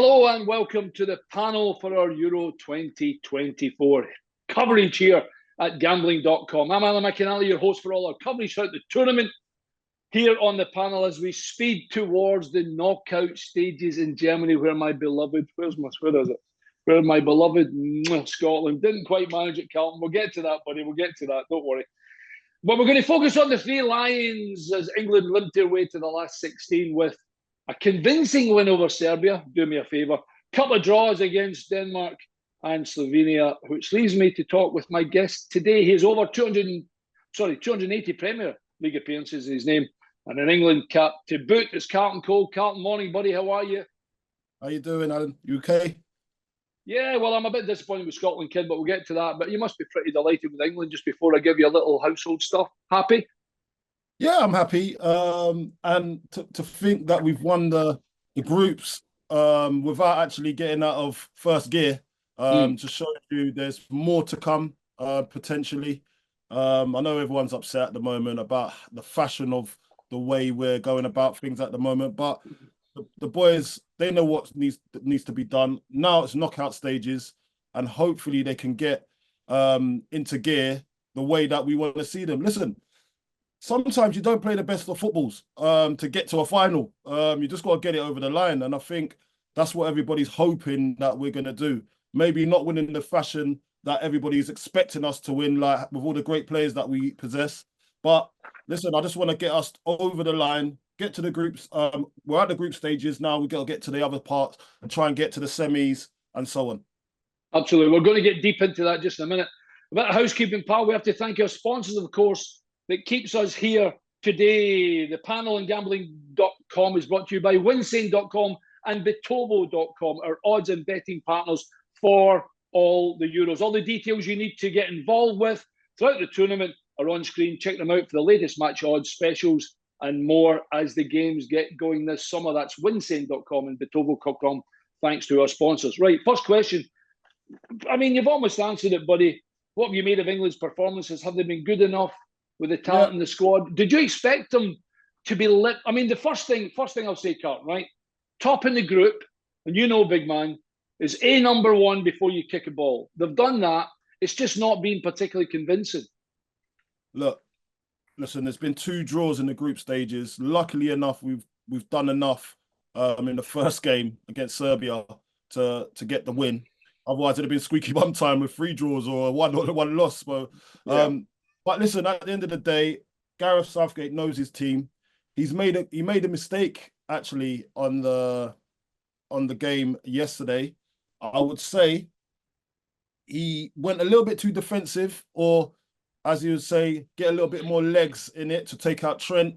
Hello and welcome to the panel for our Euro 2024 coverage here at Gambling.com. I'm Alan McInally, your host for all our coverage throughout the tournament. Here on the panel as we speed towards the knockout stages in Germany, where my beloved, where my beloved Scotland didn't quite manage it, Carlton. We'll get to that, buddy. We'll get to that. Don't worry. But we're going to focus on the Three Lions as England limped their way to the last 16 with a convincing win over Serbia. Do me a favour. Couple of draws against Denmark and Slovenia, which leaves me to talk with my guest today. He has over 280 Premier League appearances in his name and an England cap to boot. It's Carlton Cole. Carlton, morning, buddy. How are you? How you doing, Alan? You okay? Yeah, well, I'm a bit disappointed with Scotland, kid, but we'll get to that. But you must be pretty delighted with England. Just before I give you a little household stuff. Happy? Yeah, I'm happy. And to think that we've won the groups without actually getting out of first gear, to show you there's more to come, potentially. I know everyone's upset at the moment about the fashion of the way we're going about things at the moment, but the boys, they know what needs to be done. Now it's knockout stages, and hopefully they can get into gear the way that we want to see them. Listen, sometimes you don't play the best of footballs to get to a final. You just got to get it over the line. And I think that's what everybody's hoping that we're going to do. Maybe not winning the fashion that everybody's expecting us to win, like with all the great players that we possess. But listen, I just want to get us over the line, get to the groups. We're at the group stages now. We've got to get to the other parts and try and get to the semis and so on. Absolutely. We're going to get deep into that just in a minute. A bit of housekeeping, pal. We have to thank our sponsors, of course, that keeps us here today. The panel on Gambling.com is brought to you by Winsane.com and Betobo.com, our odds and betting partners for all the Euros. All the details you need to get involved with throughout the tournament are on screen. Check them out for the latest match odds, specials, and more as the games get going this summer. That's Winsane.com and Betobo.com, thanks to our sponsors. Right, first question. I mean, you've almost answered it, buddy. What have you made of England's performances? Have they been good enough with the talent in the squad? Did you expect them to be lit? I mean, the first thing I'll say, Carlton, right? Top in the group, and you know, big man, is number one before you kick a ball. They've done that. It's just not been particularly convincing. Look, listen, there's been 2 draws in the group stages. Luckily enough, we've done enough in the first game against Serbia to get the win. Otherwise, it'd have been squeaky bum time with 3 draws or one loss. So, but listen, at the end of the day, Gareth Southgate knows his team. He made a mistake actually on the game yesterday. I would say he went a little bit too defensive, or as you would say, get a little bit more legs in it to take out Trent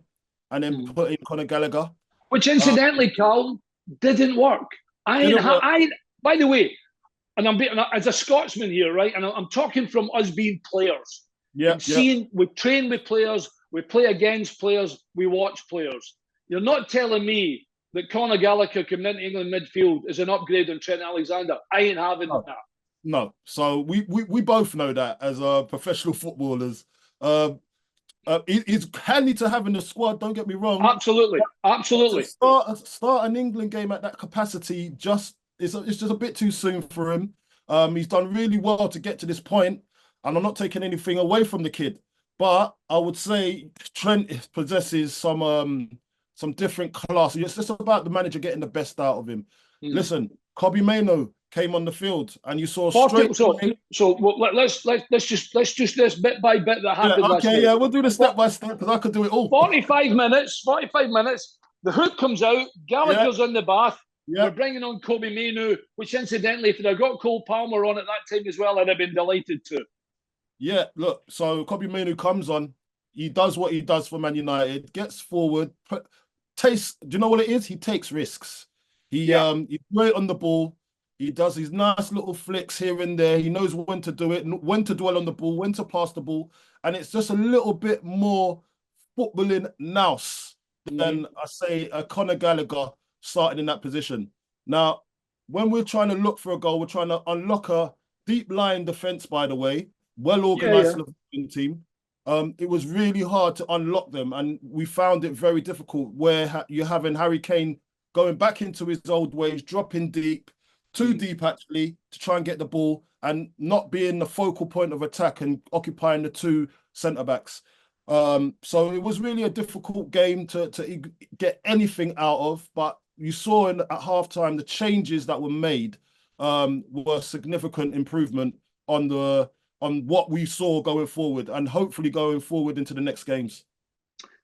and then put in Conor Gallagher. Which incidentally, Carl, didn't work. By the way, and I'm as a Scotsman here, right? And I'm talking from us being players. We train with players, we play against players, we watch players. You're not telling me that Conor Gallagher coming into England midfield is an upgrade on Trent Alexander. I ain't having that. No. So we both know that as professional footballers. He's handy to have in the squad, don't get me wrong. Absolutely. To start an England game at that capacity, it's just a bit too soon for him. He's done really well to get to this point, and I'm not taking anything away from the kid. But I would say Trent possesses some different class. It's just about the manager getting the best out of him. Listen, Kobe Mainoo came on the field, and you saw straight. Let's just this bit by bit that happened. We'll do the step by step because I could do it all. 45 minutes. The hook comes out. Gallagher's in the bath. We're bringing on Kobe Mainoo, which incidentally, if they'd got Cole Palmer on at that time as well, I'd have been delighted to. Yeah, look, so Kobe Mainoo comes on. He does what he does for Man United, gets forward, do you know what it is? He takes risks. He's great on the ball. He does his nice little flicks here and there. He knows when to do it, when to dwell on the ball, when to pass the ball. And it's just a little bit more footballing nous than, I say, a Conor Gallagher starting in that position. Now, when we're trying to look for a goal, we're trying to unlock a deep line defence, by the way, well-organised team. It was really hard to unlock them, and we found it very difficult where you're having Harry Kane going back into his old ways, dropping deep, too deep actually, to try and get the ball and not being the focal point of attack and occupying the two centre backs. So it was really a difficult game to get anything out of, but you saw at halftime the changes that were made were significant improvement on what we saw going forward, and hopefully going forward into the next games.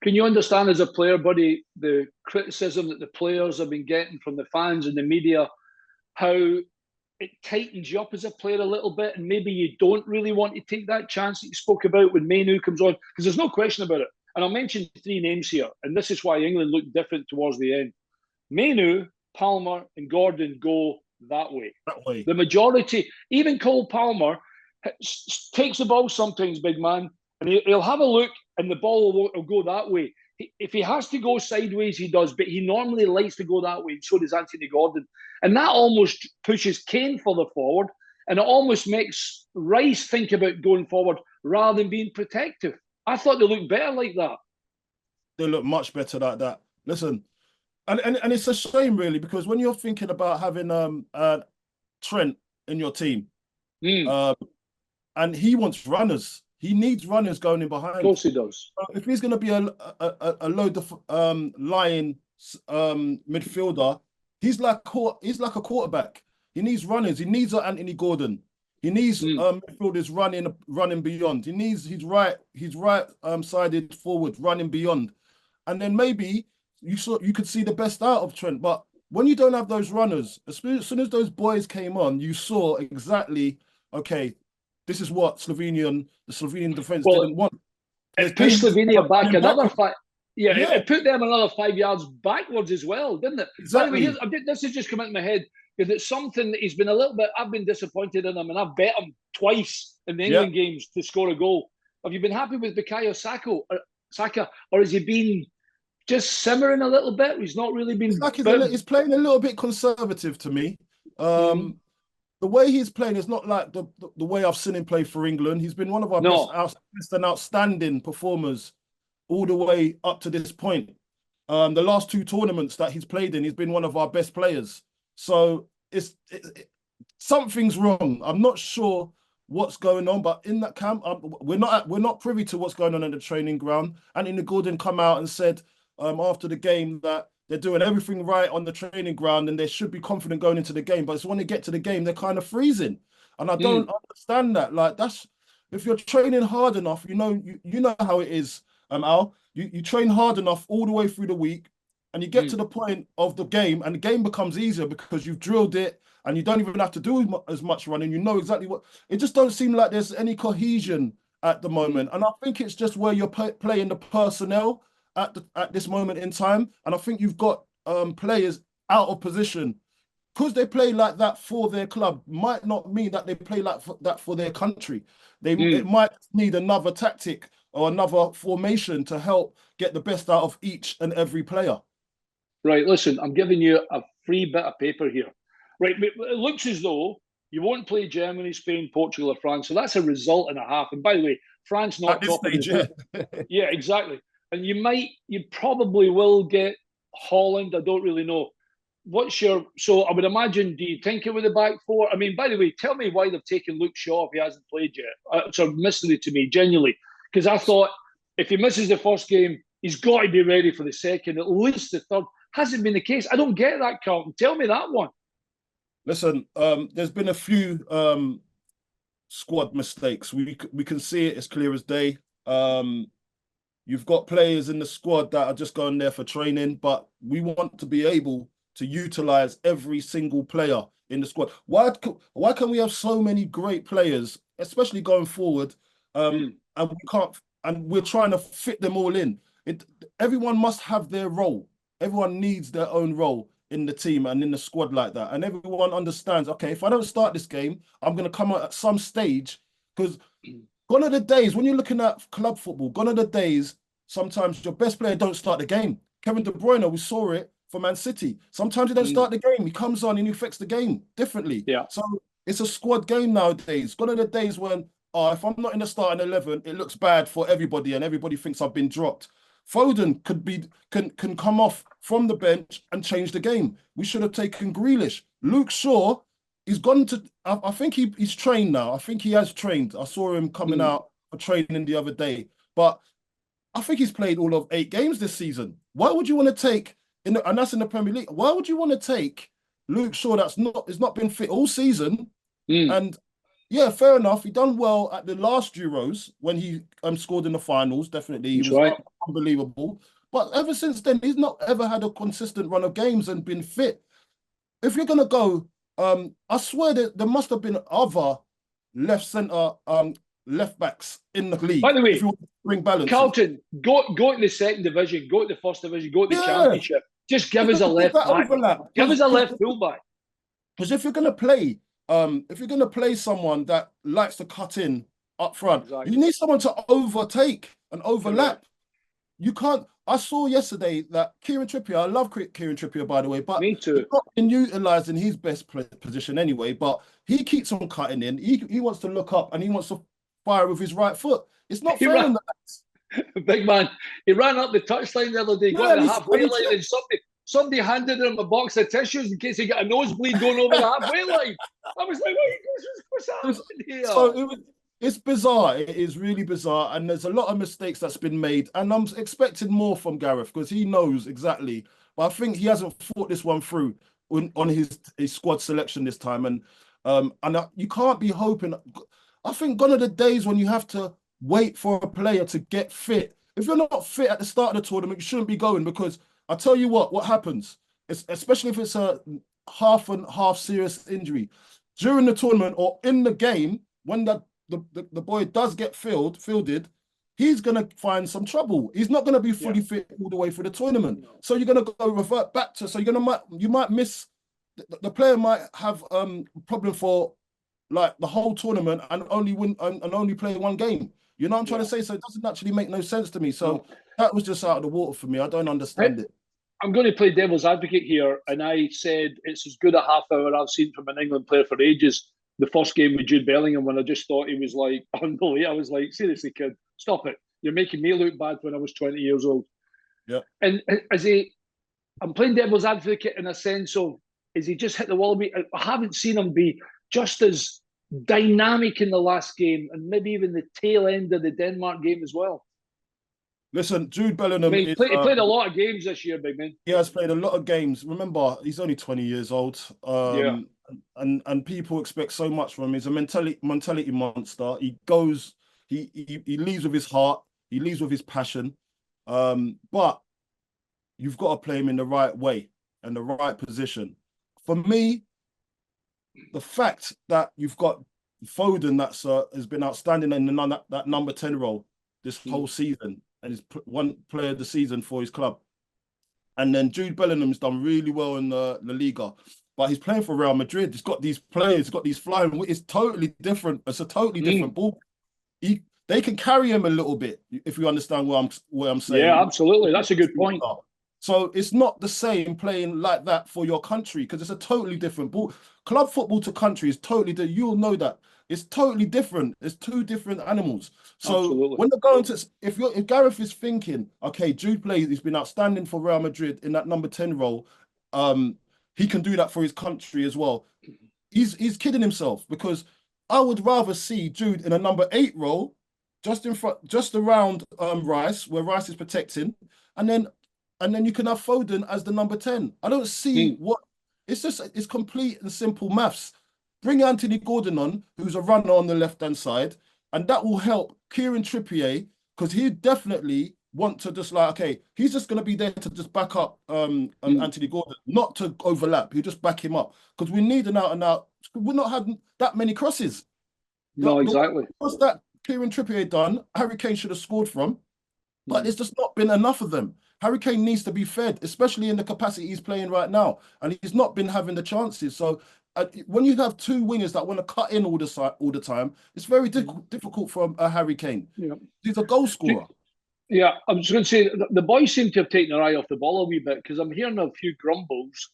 Can you understand as a player, buddy, the criticism that the players have been getting from the fans and the media, how it tightens you up as a player a little bit, and maybe you don't really want to take that chance that you spoke about when Mainu comes on? Because there's no question about it. And I'll mention 3 names here, and this is why England looked different towards the end. Mainu, Palmer, and Gordon go that way. The majority, even Cole Palmer, takes the ball sometimes, big man, and he'll have a look, and the ball will go that way. If he has to go sideways, he does, but he normally likes to go that way, and so does Anthony Gordon. And that almost pushes Kane further forward, and it almost makes Rice think about going forward rather than being protective. I thought they looked better like that. They look much better like that. Listen, and it's a shame, really, because when you're thinking about having Trent in your team, and he wants runners. He needs runners going in behind. Of course he does. If he's going to be a low lying midfielder, he's like a quarterback. He needs runners. He needs an Anthony Gordon. He needs midfielders running beyond. He needs his right sided forward running beyond, and then maybe you could see the best out of Trent. But when you don't have those runners, as soon as those boys came on, you saw exactly, okay, this is what the Slovenian defence didn't want. It pushed Slovenia back another 5. Yeah, it put them another 5 yards backwards as well, didn't it? Exactly. By the way, this has just come into my head, because it's something that he's been a little bit. I've been disappointed in him, and I've bet him twice in the England games to score a goal. Have you been happy with Bukayo Saka, or has he been just simmering a little bit? He's not really been. He's playing a little bit conservative to me. The way he's playing is not like the way I've seen him play for England. He's been one of our best and outstanding performers all the way up to this point. The last 2 tournaments that he's played in, he's been one of our best players. So something's wrong. I'm not sure what's going on, but in that camp, we're not privy to what's going on in the training ground. Anthony Gordon come out and said after the game that they're doing everything right on the training ground and they should be confident going into the game. But it's when they get to the game, they're kind of freezing. And I don't understand that. Like, that's, if you're training hard enough, you know how it is, Al. You train hard enough all the way through the week, and you get to the point of the game, and the game becomes easier because you've drilled it and you don't even have to do as much running. You know exactly what. It just don't seem like there's any cohesion at the moment. And I think it's just where you're playing the personnel at this moment in time, and I think you've got players out of position because they play like that for their club. Might not mean that they play like that for their country. It might need another tactic or another formation to help get the best out of each and every player. Right, listen, I'm giving you a free bit of paper here. Right, it looks as though you won't play Germany, Spain, Portugal, or France, so that's a result and a half. And by the way, France not top of the yeah, exactly. And you probably will get Holland. I don't really know. So I would imagine, do you think it with the back 4? I mean, by the way, tell me why they've taken Luke Shaw if he hasn't played yet. It's a mystery to me, genuinely. Because I thought if he misses the first game, he's got to be ready for the second, at least the third. Hasn't been the case. I don't get that, Carlton. Tell me that one. Listen, there's been a few squad mistakes. We can see it as clear as day. You've got players in the squad that are just going there for training, but we want to be able to utilize every single player in the squad. Why can we have so many great players, especially going forward, and we can't? And we're trying to fit them all in. Everyone must have their role. Everyone needs their own role in the team and in the squad like that. And everyone understands, okay, if I don't start this game, I'm going to come out at some stage, because gone are the days when you're looking at club football, gone are the days sometimes your best player don't start the game. Kevin De Bruyne, we saw it for Man City. Sometimes he don't start the game. He comes on and he affects the game differently. Yeah. So it's a squad game nowadays. Gone are the days when, if I'm not in the starting 11, it looks bad for everybody and everybody thinks I've been dropped. Foden can come off from the bench and change the game. We should have taken Grealish. Luke Shaw, he's gone to. I think he's trained now. I think he has trained. I saw him coming out for training the other day. But I think he's played all of 8 games this season. Why would you want to take and that's in the Premier League? Why would you want to take Luke Shaw that's not been fit all season? And yeah, fair enough. He done well at the last Euros when he scored in the finals. Definitely, he was unbelievable. But ever since then, he's not ever had a consistent run of games and been fit. If you're gonna go, I swear that there must have been other left centre left backs in the league. By the way, if you want to bring balance, Carlton, go to the second division, go to the first division, go to the championship. Just give us a left back. Give us a left fullback. Because if you're gonna play someone that likes to cut in up front, you need someone to overtake and overlap. You can't. I saw yesterday that Kieran Trippier, I love Kieran Trippier, by the way, but me too. He's not been utilising his best position anyway, but he keeps on cutting in. He wants to look up and he wants to fire with his right foot. It's not fair on that. Big man, he ran up the touchline the other day, got to the halfway line, and somebody handed him a box of tissues in case he got a nosebleed going over the halfway line. I was like, what's happening here? So it's bizarre. It is really bizarre. And there's a lot of mistakes that's been made. And I'm expecting more from Gareth because he knows exactly. But I think he hasn't thought this one through on his squad selection this time. And you can't be hoping. I think gone are the days when you have to wait for a player to get fit. If you're not fit at the start of the tournament, you shouldn't be going because I tell you what happens, especially if it's a half and half serious injury. During the tournament or in the game, when the boy does get fielded, he's going to find some trouble. He's not going to be fully fit all the way through the tournament. No. So you're going to go revert back to, so you might miss, the player might have problem for like the whole tournament and only play one game. You know what I'm trying to say? So it doesn't actually make no sense to me. So that was just out of the water for me. I don't understand it. I'm going to play devil's advocate here. And I said it's as good a half hour I've seen from an England player for ages. The first game with Jude Bellingham, when I just thought he was like unbelievable. I was like, seriously, kid, stop it. You're making me look bad when I was 20 years old. Yeah. And I'm playing devil's advocate in a sense of, is he just hit the wall? I haven't seen him be just as dynamic in the last game and maybe even the tail end of the Denmark game as well. Listen, Jude Bellingham. He played a lot of games this year, big man. He has played a lot of games. Remember, he's only 20 years old. And people expect so much from him. He's a mentality monster. He leads with his heart. He leads with his passion. But you've got to play him in the right way and the right position. For me, the fact that you've got Foden that's has been outstanding in that number 10 role this whole season and is one player of the season for his club. And then Jude Bellingham's done really well in the La Liga. But he's playing for Real Madrid. He's got these players, he's got these flying. It's totally different. It's a totally different ball. They can carry him a little bit, if you understand what I'm saying. Yeah, absolutely. That's a good point. So it's not the same playing like that for your country because it's a totally different ball. Club football to country is totally different. You'll know that. It's totally different. It's two different animals. So absolutely. When they're going to, if Gareth is thinking, okay, Jude plays, he's been outstanding for Real Madrid in that number 10 role. He can do that for his country as well. He's kidding himself because I would rather see Jude in a number 8 role, just in front, just around Rice, where Rice is protecting, and then you can have Foden as the number 10. I don't see what it's complete and simple maths. Bring Anthony Gordon on, who's a runner on the left-hand side, and that will help Kieran Trippier because he definitely want to just like, okay, he's just going to be there to just back up Anthony Gordon, not to overlap. He'll just back him up because we need an out-and-out. We're not having that many crosses. No, exactly. What's that Kieran Trippier done? Harry Kane should have scored from, but there's just not been enough of them. Harry Kane needs to be fed, especially in the capacity he's playing right now, and he's not been having the chances. So when you have two wingers that want to cut in all the time, it's very difficult for a Harry Kane. Yeah. He's a goal scorer. Yeah, I was going to say, the boys seem to have taken their eye off the ball a wee bit because I'm hearing a few grumbles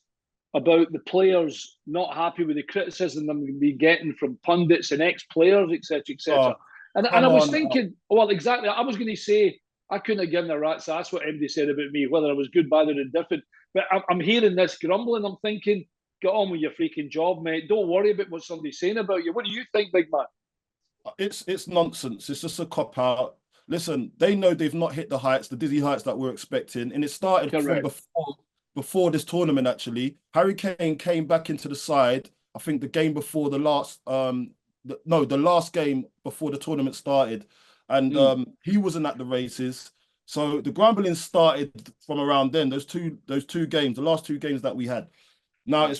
about the players not happy with the criticism they've been getting from pundits and ex-players, etc., etc. And I was thinking, well, exactly, I was going to say, I couldn't have given a rat's ass what anybody said about me, whether I was good, bad, or indifferent. But I'm hearing this grumbling. I'm thinking, get on with your freaking job, mate. Don't worry about what somebody's saying about you. What do you think, big man? It's nonsense. It's just a cop out. Listen, they know they've not hit the heights, the dizzy heights that we're expecting, and it started from Correct. before this tournament. Actually, Harry Kane came back into the side. I think the game before the last, the last game before the tournament started, and he wasn't at the races. So the grumbling started from around then. Those two games, the last two games that we had. Now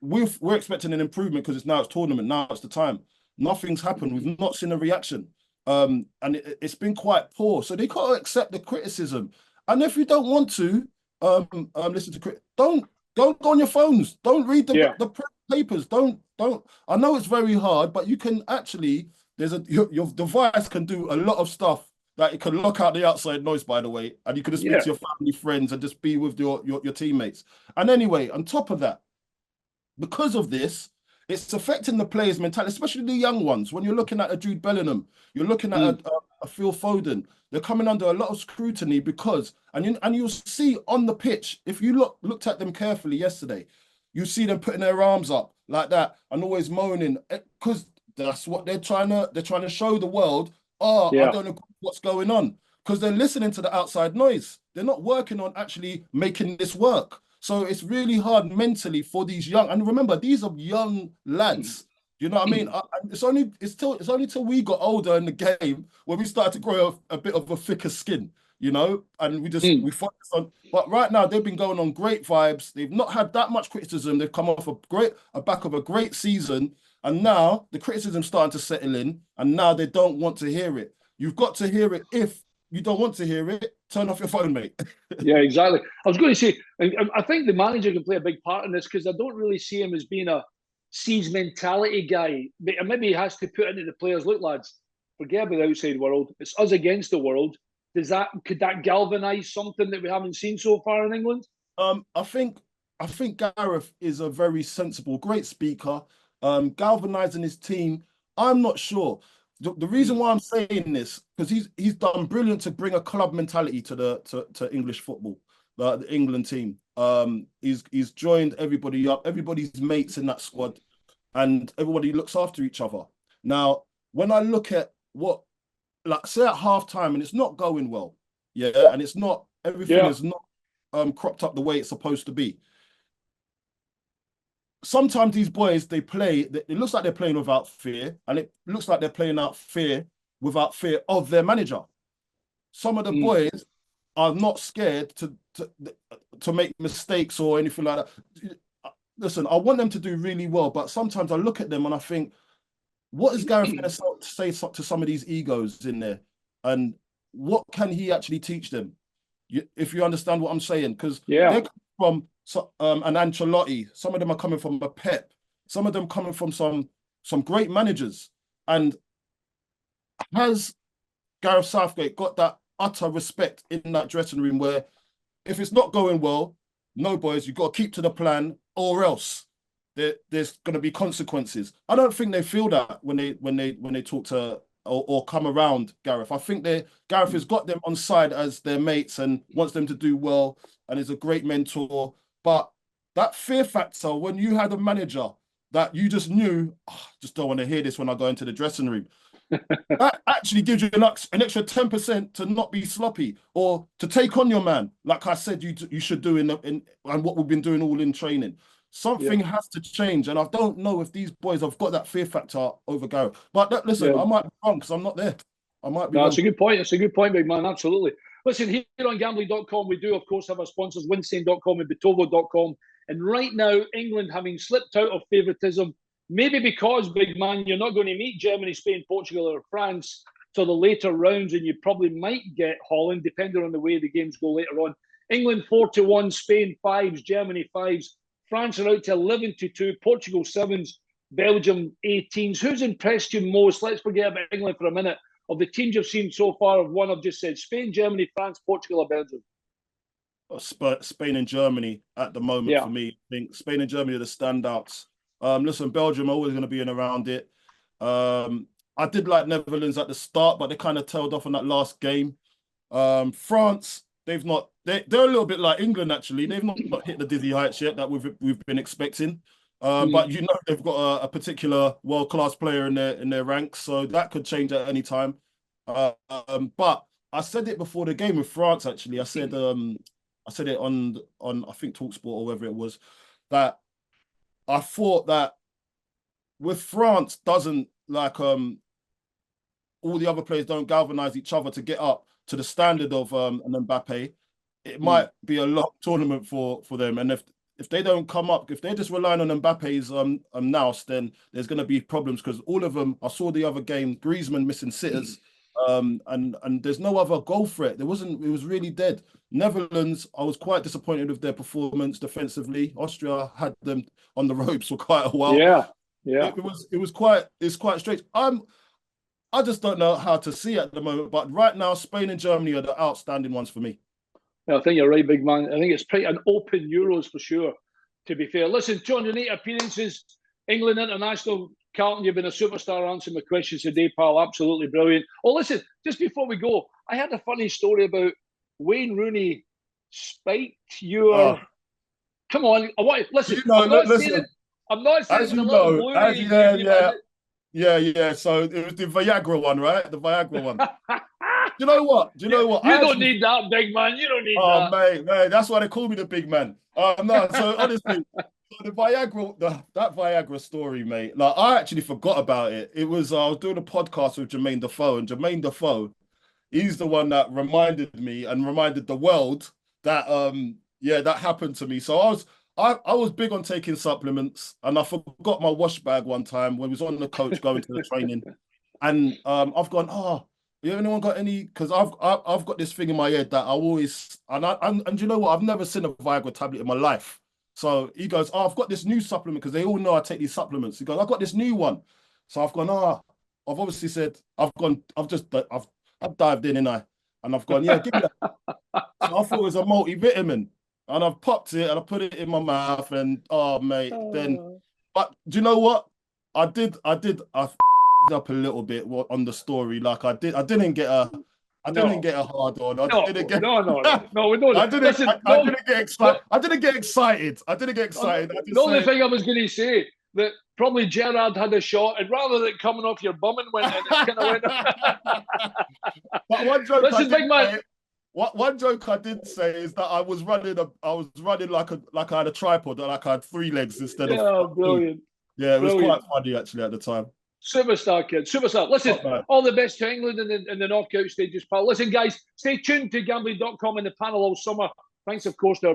we're expecting an improvement because it's tournament. Now it's the time. Nothing's happened. We've not seen a reaction. And it's been quite poor. So they can't accept the criticism. And if you don't want to listen to don't go on your phones. Don't read the papers. Don't. I know it's very hard, but you can actually. Your device can do a lot of stuff that it can lock out the outside noise. By the way, and you can just speak to your family, friends, and just be with your teammates. And anyway, on top of that, because of this, it's affecting the players' mentality, especially the young ones. When you're looking at a Jude Bellingham, you're looking at a Phil Foden. They're coming under a lot of scrutiny because, and you'll see on the pitch, if you looked at them carefully yesterday, you see them putting their arms up like that and always moaning because that's what they're trying to show the world. I don't know what's going on because they're listening to the outside noise. They're not working on actually making this work. So it's really hard mentally for these young, and remember, these are young lads. You know what I mean? It's only till we got older in the game when we started to grow a bit of a thicker skin, you know, and we focus on. But right now they've been going on great vibes. They've not had that much criticism. They've come off a back of a great season, and now the criticism's starting to settle in, and now they don't want to hear it. You've got to hear it. If you don't want to hear it, turn off your phone, mate. Yeah, exactly. I was going to say, I think the manager can play a big part in this because I don't really see him as being a seize mentality guy. But maybe he has to put into the players, look, lads, forget about the outside world. It's us against the world. Could that galvanise something that we haven't seen so far in England? I think Gareth is a very sensible, great speaker. Galvanizing his team, I'm not sure. The reason why I'm saying this because he's done brilliant to bring a club mentality to English football, the England team. He's joined everybody up, everybody's mates in that squad, and everybody looks after each other. Now, when I look at what, like, say at halftime, and it's not going well, and it's not everything is not cropped up the way it's supposed to be. Sometimes these boys, it looks like they're playing without fear, and it looks like they're playing out fear without fear of their manager. Some of the boys are not scared to make mistakes or anything like that. Listen, I want them to do really well, but sometimes I look at them and I think, what is Gareth going to say to some of these egos in there? And what can he actually teach them? If you understand what I'm saying, because they're from an Ancelotti, some of them are coming from a Pep, some of them coming from some great managers. And has Gareth Southgate got that utter respect in that dressing room where if it's not going well, no boys, you've got to keep to the plan or else there's going to be consequences. I don't think they feel that when they talk to or come around Gareth. I think Gareth has got them on side as their mates and wants them to do well and is a great mentor. But that fear factor, when you had a manager that you just knew, just don't want to hear this when I go into the dressing room, that actually gives you an extra 10% to not be sloppy or to take on your man. Like I said, you should do and what we've been doing all in training. Something has to change, and I don't know if these boys have got that fear factor over Gareth. But listen, I might be wrong because I'm not there. I might be wrong. That's a good point. It's a good point, big man. Absolutely. Listen, here on Gambling.com, we do, of course, have our sponsors, Winsane.com and Betovo.com. And right now, England having slipped out of favouritism, maybe because, big man, you're not going to meet Germany, Spain, Portugal, or France till the later rounds, and you probably might get Holland, depending on the way the games go later on. England 4-1, Spain 5s, Germany 5s. France are out to 11-2, Portugal 7s, Belgium 18s. Who's impressed you most? Let's forget about England for a minute. Of the teams you've seen so far, of one I've just said, Spain, Germany, France, Portugal, or Belgium? Spain and Germany at the moment for me. I think Spain and Germany are the standouts. Listen, Belgium are always going to be in around it. I did like Netherlands at the start, but they kind of tailed off on that last game. France, they've not. They're a little bit like England actually. They've not hit the dizzy heights yet that we've been expecting. But you know they've got a particular world-class player in their ranks, so that could change at any time. But I said it before the game with France. Actually, I said it on I think TalkSport or wherever it was, that I thought that with France doesn't like all the other players don't galvanize each other to get up to the standard of an Mbappe. It might be a long tournament for them, and if they don't come up, if they're just relying on Mbappe's nous, then there's going to be problems because all of them. I saw the other game, Griezmann missing sitters, and there's no other goal threat. There wasn't. It was really dead. Netherlands, I was quite disappointed with their performance defensively. Austria had them on the ropes for quite a while. Yeah. It's quite strange. I just don't know how to see it at the moment. But right now, Spain and Germany are the outstanding ones for me. I think you're right, big man. I think it's pretty an open Euros for sure, to be fair. Listen, 208 appearances, England international. Carlton, you've been a superstar answering my questions today, pal. Absolutely brilliant. Oh, listen, just before we go, I had a funny story about Wayne Rooney spiked your... Come on, listen, I'm not saying it's a little blue. Yeah. So it was the Viagra one, right? The Viagra one. Do you know what? You don't need that, big man. You don't need that. Oh, mate, that's why they call me the big man. No, so honestly, the Viagra, that Viagra story, mate. Like I actually forgot about it. It was I was doing a podcast with Jermaine Defoe, and Jermaine Defoe, he's the one that reminded me and reminded the world that that happened to me. So I was big on taking supplements, and I forgot my wash bag one time when we was on the coach going to the training, and I've gone, anyone got any? Because I've got this thing in my head that I always and you know what? I've never seen a Viagra tablet in my life. So he goes, I've got this new supplement because they all know I take these supplements. He goes, I've got this new one. So I've gone, I've obviously said I've dived in, and I've gone, yeah, give me that. So I thought it was a multivitamin, and I've popped it and I put it in my mouth, and then. But do you know what? I up a little bit on the story. Like I didn't get a hard on. No, we don't. I didn't get excited. I didn't get excited. The only thing I was going to say that probably Gerrard had a shot, and rather than coming off your bum and went in, it kind of went. But one joke. Listen, big man. One joke I did say is that I was running like I had a tripod, like I had 3 legs instead of. Yeah, brilliant. Yeah, it was quite funny actually at the time. Superstar, kid. Superstar. Listen, all the best to England in the knockout stages, pal. Listen, guys, stay tuned to Gambling.com and the panel all summer. Thanks, of course, to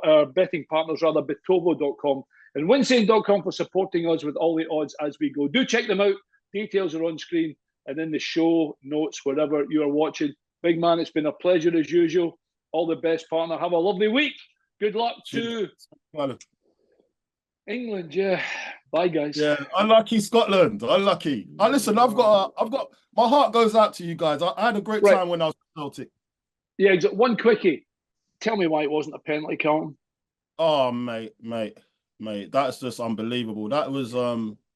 our betting partners, Betovo.com and Winsane.com for supporting us with all the odds as we go. Do check them out. Details are on screen and in the show notes, wherever you are watching. Big man, it's been a pleasure as usual. All the best, partner. Have a lovely week. Good luck to England, yeah. Bye, guys. Yeah, unlucky Scotland. Unlucky. Listen, I've got my heart goes out to you guys. I had a great time when I was Celtic. Yeah, one quickie. Tell me why it wasn't a penalty, Carlton. Oh, mate, that's just unbelievable. That was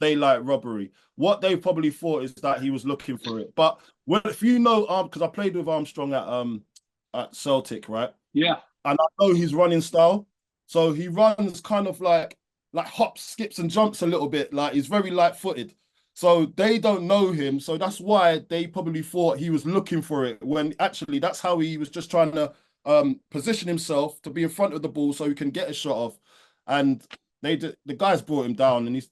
daylight robbery. What they probably thought is that he was looking for it. But if you know, because I played with Armstrong at Celtic, right? Yeah. And I know his running style. So he runs kind of like hops, skips, and jumps a little bit. Like he's very light-footed. So they don't know him. So that's why they probably thought he was looking for it, when actually that's how he was just trying to position himself to be in front of the ball so he can get a shot off. And the guys brought him down, and he's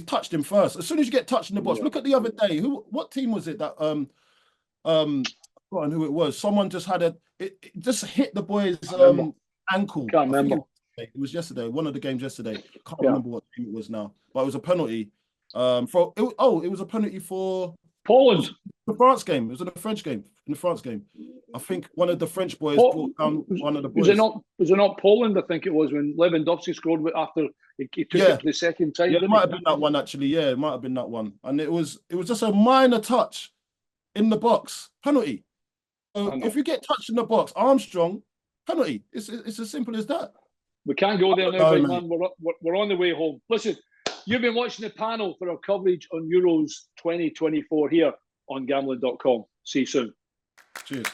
touched him first. As soon as you get touched in the box, look at the other day. What team was it that I've forgotten who it was. Someone just had it just hit the boy's ankle. Can't remember. It was yesterday, one of the games yesterday. Can't remember what team it was now, but it was a penalty. It was a penalty for Poland. The France game. It was in the French game. In the France game, I think one of the French boys brought down one of the boys. Was it not Poland? I think it was when Lewandowski scored after he took it for the second time. Yeah, it might have been that one actually. Yeah, it might have been that one. And it was just a minor touch in the box, penalty. So if you get touched in the box, Armstrong, penalty. It's as simple as that. We can't go there now, big man. We're on the way home. Listen, you've been watching the panel for our coverage on Euros 2024 here on Gambling.com. See you soon. Cheers.